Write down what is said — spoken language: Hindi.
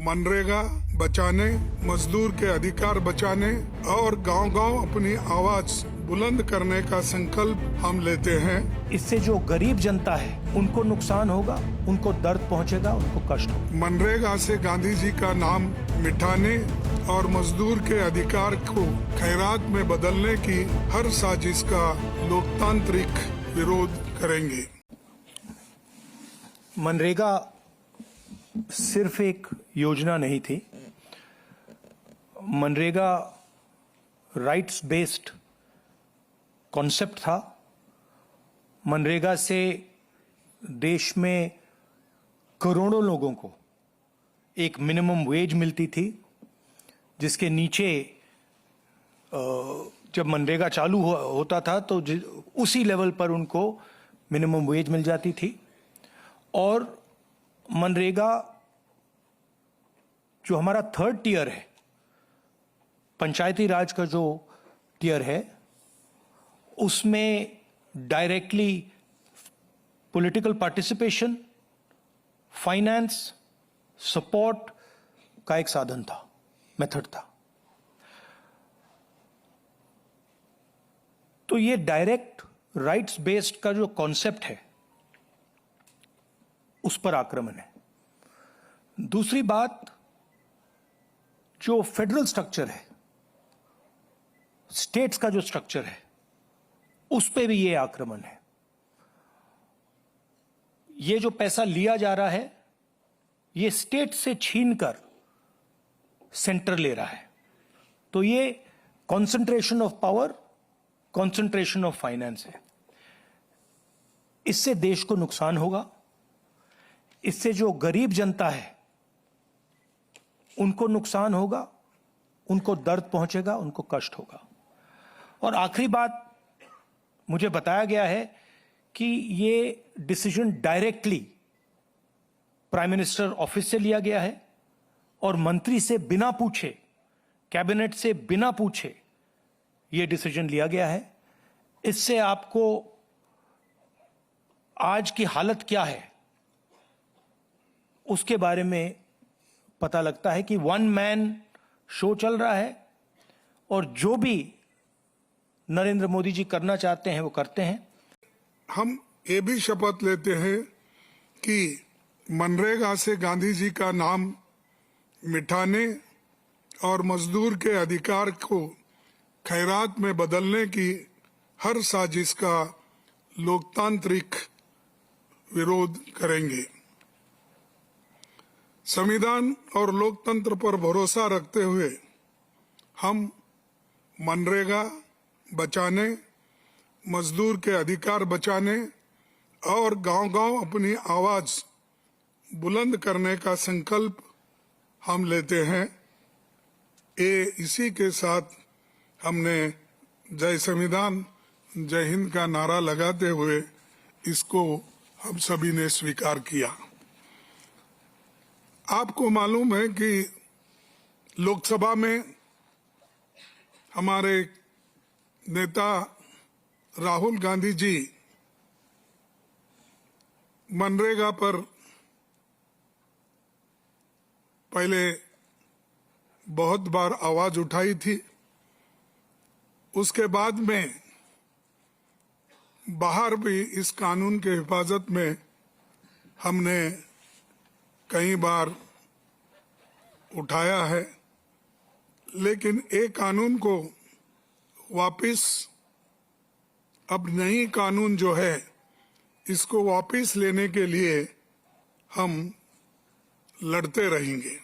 मनरेगा बचाने, मजदूर के अधिकार बचाने और गांव-गांव अपनी आवाज बुलंद करने का संकल्प हम लेते हैं। इससे जो गरीब जनता है उनको नुकसान होगा, उनको दर्द पहुंचेगा, उनको कष्ट होगा। मनरेगा से गांधी जी का नाम मिटाने और मजदूर के अधिकार को खैरात में बदलने की हर साजिश का लोकतांत्रिक विरोध करेंगे। मनरेगा सिर्फ एक योजना नहीं थी। मनरेगा राइट्स बेस्ड कॉन्सेप्ट था। मनरेगा से देश में करोड़ों लोगों को एक मिनिमम वेज मिलती थी, जिसके नीचे जब मनरेगा चालू होता था तो उसी लेवल पर उनको मिनिमम वेज मिल जाती थी। और मनरेगा जो हमारा थर्ड टियर है, पंचायती राज का जो टियर है, उसमें directly political participation, finance, support का एक साधन था, मेथड था। तो ये डायरेक्ट राइट्स बेस्ड का जो कॉन्सेप्ट है उस पर आक्रमण है। दूसरी बात, जो फेडरल स्ट्रक्चर है, स्टेट्स का जो स्ट्रक्चर है, उस पे भी ये आक्रमण है। ये जो पैसा लिया जा रहा है, ये स्टेट से छीनकर सेंटर ले रहा है। तो ये concentration of power, concentration of finance है। इससे देश को नुकसान होगा। इससे जो गरीब जनता है उनको नुकसान होगा, उनको दर्द पहुंचेगा, उनको कष्ट होगा। और आखिरी बात, मुझे बताया गया है कि ये decision directly prime minister office से लिया गया है और मंत्री से बिना पूछे, कैबिनेट से बिना पूछे ये डिसीजन लिया गया है। इससे आपको आज की हालत क्या है उसके बारे में पता लगता है कि वन मैन शो चल रहा है और जो भी नरेंद्र मोदी जी करना चाहते हैं वो करते हैं। हम ये भी शपथ लेते हैं कि मनरेगा से गांधी जी का नाम मिटाने और मजदूर के अधिकार को खैरात में बदलने की हर साजिश का लोकतांत्रिक विरोध करेंगे। संविधान और लोकतंत्र पर भरोसा रखते हुए हम मनरेगा बचाने, मजदूर के अधिकार बचाने और गांव-गांव अपनी आवाज बुलंद करने का संकल्प हम लेते हैं। इसी के साथ हमने जय संविधान, जय हिंद का नारा लगाते हुए इसको हम सभी ने स्वीकार किया। आपको मालूम है कि लोकसभा में हमारे नेता राहुल गांधी जी मनरेगा पर पहले बहुत बार आवाज उठाई थी। उसके बाद में बाहर भी इस कानून के हिफाजत में हमने कई बार उठाया है, लेकिन एक कानून को वापस, अब नई कानून जो है इसको वापस लेने के लिए हम लड़ते रहेंगे।